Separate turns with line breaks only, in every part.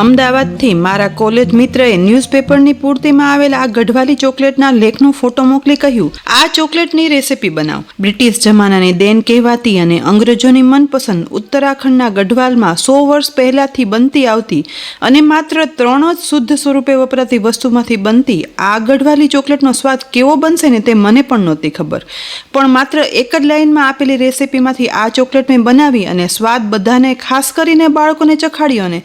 અમદાવાદથી મારા કોલેજ મિત્રએ ન્યૂઝપેપરની પૂર્તિમાં આવેલા આ ગઢવાલી ચોકલેટના લેખનો ફોટો મોકલી કહ્યું, આ ચોકલેટની રેસીપી બનાવ. બ્રિટિશ જમાનાની દેન કહેવાતી અને અંગ્રેજોની મનપસંદ ઉત્તરાખંડના ગઢવાલમાં 100 વર્ષ પહેલાથી બનતી આવતી અને માત્ર 3 જ શુદ્ધ સ્વરૂપે વપરાતી વસ્તુમાંથી બનતી આ ગઢવાલી ચોકલેટનો સ્વાદ કેવો બનશે ને તે મને પણ નહોતી ખબર. પણ માત્ર એક જ લાઈનમાં આપેલી રેસીપીમાંથી આ ચોકલેટ મેં બનાવી અને સ્વાદ બધાને, ખાસ કરીને બાળકોને ચખાડ્યો ને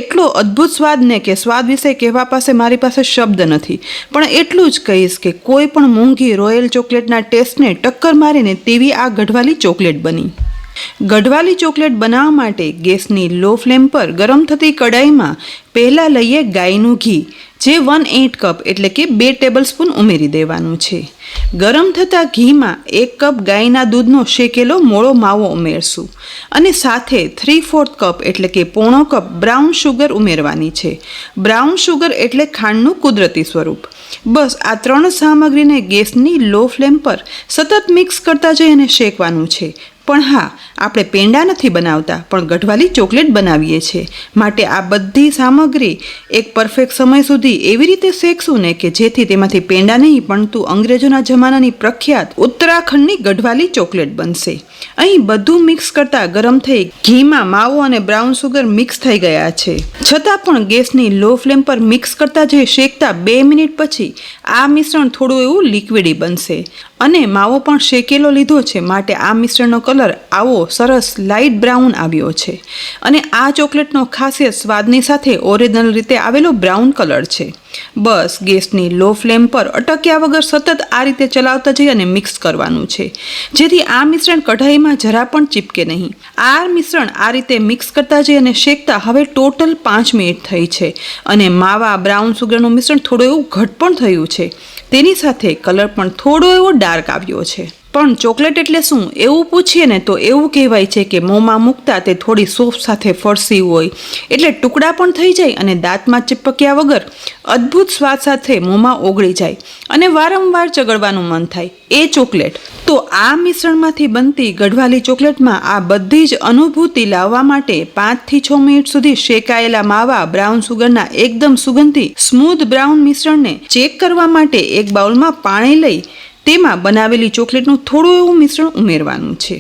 એટલો અદ્ભુત સ્વાદ ને કે સ્વાદ વિશે કહેવા પાસે મારી પાસે શબ્દ નથી. પણ એટલું જ કહીશ કે કોઈ પણ મોંઘી રોયલ ચોકલેટના ટેસ્ટને ટક્કર મારીને તેવી આ ગઢવાલી ચોકલેટ બની. ગઢવાલી ચોકલેટ બનાવવા માટે ગેસની લો ફ્લેમ પર ગરમ થતી કડાઈમાં પહેલાં લઈએ ગાયનું ઘી, જે 1/8 કપ એટલે કે 2 ટેબલસ્પૂન ઉમેરી દેવાનું છે. ગરમ થતા ઘીમાં 1 કપ ગાયના દૂધનો શેકેલો મોળો માવો ઉમેરશું અને સાથે 3/4 કપ એટલે કે પોણો કપ બ્રાઉન શુગર ઉમેરવાની છે. બ્રાઉન શુગર એટલે ખાંડનું કુદરતી સ્વરૂપ. બસ આ 3 સામગ્રીને ગેસની લો ફ્લેમ પર સતત મિક્સ કરતા જઈ અને શેકવાનું છે. પણ હા, આપણે પેંડા નથી બનાવતા, પણ ગઢવાલી ચોકલેટ બનાવીએ છીએ. માટે આ બધી સામગ્રી એક પરફેક્ટ સમય સુધી એવી રીતે શેકશું ને કે જેથી તેમાંથી પેંડા નહીં પરંતુ અંગ્રેજોના જમાનાની પ્રખ્યાત ઉત્તરાખંડની ગઢવાલી ચોકલેટ બનશે. અહીં બધું મિક્સ કરતા ગરમ થઈ ઘીમાં માવો અને બ્રાઉન સુગર મિક્સ થઈ ગયા છે. છતાં પણ ગેસની લો ફ્લેમ પર મિક્સ કરતા જઈ શેકતા 2 મિનિટ પછી આ મિશ્રણ થોડું એવું લિક્વિડી બનશે અને માવો પણ શેકેલો લીધો છે. માટે આ મિશ્રણનો કલર આવો સરસ લાઇટ બ્રાઉન આવ્યો છે અને આ ચોકલેટનો ખાસિયત સ્વાદની સાથે ઓરિજિનલ રીતે આવેલો બ્રાઉન કલર છે. બસ ગેસની લો ફ્લેમ પર અટક્યા વગર સતત આ રીતે ચલાવતા જઈ અને મિક્સ કરવાનું છે, જેથી આ મિશ્રણ કઢાઈમાં જરા પણ ચીપકે નહીં. આ મિશ્રણ આ રીતે મિક્સ કરતા જઈ અને શેકતા હવે ટોટલ 5 મિનિટ થઈ છે અને માવા બ્રાઉન સુગરનું મિશ્રણ થોડું એવું ઘટ પણ થયું છે. તેની સાથે કલર પણ થોડો એવો ડાર્ક આવ્યો છે. પણ ચોકલેટ એટલે શું એવું પૂછીએ ને તો એવું કહેવાય છે કે મોંમાં મૂકતા તે થોડી સોફ્ટ સાથે ફરસી હોય એટલે ટુકડા પણ થઈ જાય અને દાંતમાં ચીપક્યા વગર અદ્ભુત સ્વાદ સાથે મોંમાં ઓગળી જાય અને વારંવાર ચગડવાનું મન થાય એ ચોકલેટ. તો આ મિશ્રણમાંથી બનતી ગઢવાલી ચોકલેટમાં આ બધી જ અનુભૂતિ લાવવા માટે 5 થી 6 મિનિટ સુધી શેકાયેલા માવા બ્રાઉન સુગરના એકદમ સુગંધી સ્મૂધ બ્રાઉન મિશ્રણને ચેક કરવા માટે એક બાઉલમાં પાણી લઈ તેમાં બનાવેલી ચોકલેટનું થોડું એવું મિશ્રણ ઉમેરવાનું છે.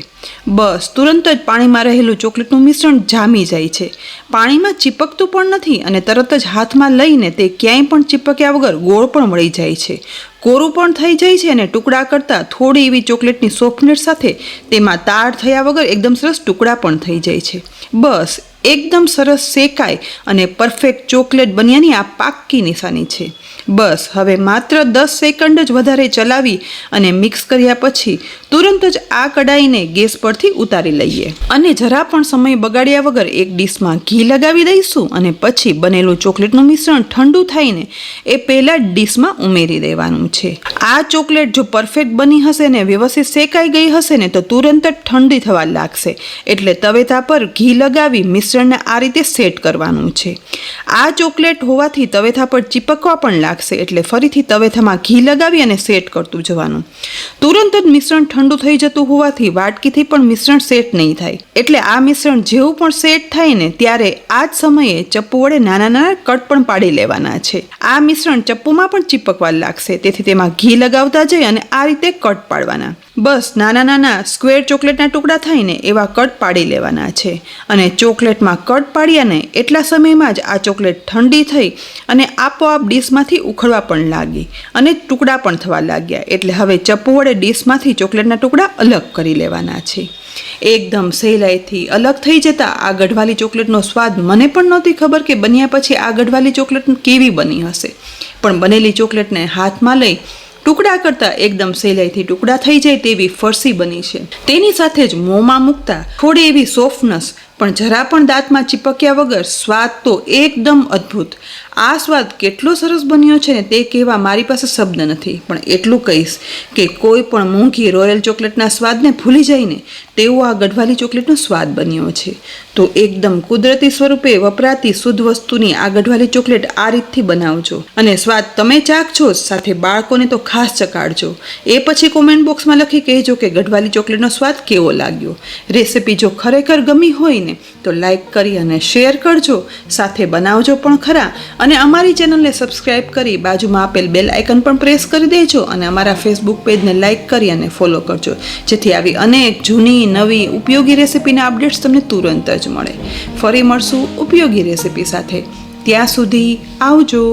બસ તુરંત જ પાણીમાં રહેલું ચોકલેટનું મિશ્રણ જામી જાય છે. પાણીમાં ચીપકતું પણ નથી અને તરત જ હાથમાં લઈને તે ક્યાંય પણ ચીપક્યા વગર ગોળ પણ મળી જાય છે. કોરું પણ થઈ જાય છે અને ટુકડા કરતાં થોડી એવી ચોકલેટની સોફ્ટનેસ સાથે તેમાં તાળ થયા વગર એકદમ સરસ ટુકડા પણ થઈ જાય છે. બસ એકદમ સરસ શેકાય અને પરફેક્ટ ચોકલેટ બન્યાની આ પાક્કી નિશાની છે. બસ હવે માત્ર 10 સેકન્ડ જ વધારે ચલાવી અને મિક્સ કર્યા પછી તુરંત જ આ કડાઈને ગેસ પરથી ઉતારી લઈએ અને જરા પણ સમય બગાડ્યા વગર એક ડીશમાં ઘી લગાવી દઈશું અને પછી બનેલું ચોકલેટનું મિશ્રણ ઠંડુ થઈને એ પહેલા જ ડીશમાં ઉમેરી દેવાનું છે. આ ચોકલેટ જો પરફેક્ટ બની હશે ને વ્યવસ્થિત શેકાઈ ગઈ હશે ને તો તુરંત જ ઠંડી થવા લાગશે. એટલે તવેથા પર ઘી લગાવી મિશ્રણને આ રીતે સેટ કરવાનું છે. આ ચોકલેટ હોવાથી તવેથા પર ચીપકવા પણ લાગશે એટલે ફરીથી તવેથામાં ઘી લગાવી અને સેટ કરતું જવાનું. તુરંત જ મિશ્રણ ઠંડુ થઈ જતું હોવાથી વાટકીથી પણ મિશ્રણ સેટ નહીં થાય. એટલે આ મિશ્રણ જેવું પણ સેટ થાય ને ત્યારે આ જ સમયે ચપ્પુ વડે નાના નાના કટ પણ પાડી લેવાના છે. આ મિશ્રણ ચપ્પુમાં પણ ચીપકવા લાગશે તેથી તેમાં ઘી લગાવતા જઈ અને આ રીતે કટ પાડવાના. બસ નાના નાના સ્ક્વેર ચોકલેટના ટુકડા થાય ને એવા કટ પાડી લેવાના છે અને ચોકલેટમાં કટ પાડ્યા ને એટલા સમયમાં જ આ ચોકલેટ ઠંડી થઈ અને આપોઆપ ડીશમાંથી ઉખડવા પણ લાગી અને ટુકડા પણ થવા લાગ્યા. એટલે હવે ચપ્પુ વડે ડીશમાંથી ચોકલેટના ટુકડા અલગ કરી લેવાના છે. એકદમ સહેલાઈથી અલગ થઈ જતા આ ગઢવાલી ચોકલેટનો સ્વાદ મને પણ નહોતી ખબર કે બન્યા પછી આ ગઢવાલી ચોકલેટ કેવી બની હશે. પણ બનેલી ચોકલેટને હાથમાં લઈ ટુકડા કરતાં એકદમ સહેલાઈથી ટુકડા થઈ જાય તેવી ફરસી બની છે. તેની સાથે જ મોંમાં મૂકતા થોડી એવી સોફ્ટનેસ પણ જરા પણ દાંતમાં ચીપક્યા વગર સ્વાદ તો એકદમ અદ્ભુત. આ સ્વાદ કેટલો સરસ બન્યો છે ને તે કહેવા મારી પાસે શબ્દ નથી. પણ એટલું કહીશ કે કોઈ પણ મોંઘી રોયલ ચોકલેટના સ્વાદને ભૂલી જઈને તેવો આ ગઢવાલી ચોકલેટનો સ્વાદ બન્યો છે. તો એકદમ કુદરતી સ્વરૂપે વપરાતી શુદ્ધ વસ્તુની આ ગઢવાલી ચોકલેટ આ રીતથી બનાવજો અને સ્વાદ તમે ચાખજો, સાથે બાળકોને તો ખાસ ચખાડજો. એ પછી કોમેન્ટ બોક્સમાં લખી કહેજો કે ગઢવાલી ચોકલેટનો સ્વાદ કેવો લાગ્યો. રેસિપી જો ખરેખર ગમી હોય ને ને તો લાઈક કરી અને શેર કરજો, સાથે બનાવજો પણ ખરા. અને અમારી ચેનલને સબસ્ક્રાઈબ કરી બાજુમાં આપેલ બેલ આઇકન પણ પ્રેસ કરી દેજો અને અમારા ફેસબુક પેજને લાઈક કરી અને ફોલો કરજો, જેથી આવી અનેક જૂની નવી ઉપયોગી રેસીપીના અપડેટ્સ તમને તુરંત જ મળે. ફરી મળશું ઉપયોગી રેસીપી સાથે. ત્યાં સુધી આવજો.